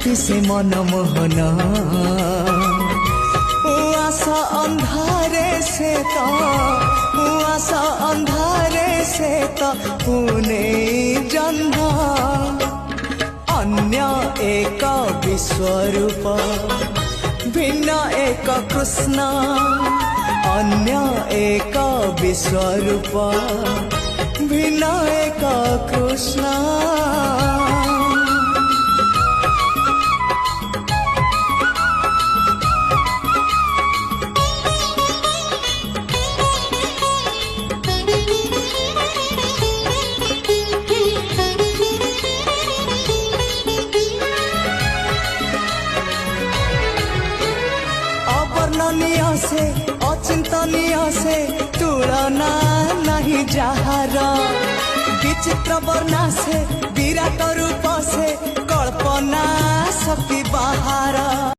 अति से मनमोहन आशा अंधारे से तो आशा अंधारे से तो पुणे जन्म अन्य एक विश्वरूप भिन्न एक कृष्ण अन्य एक विश्वरूप भिन्न एक कृष्ण अवर्णनीय से अचिंतनीय से तुलना नहीं जहार विचित्र वर्णा से विराट रूप से कल्पना शक्ति बाहर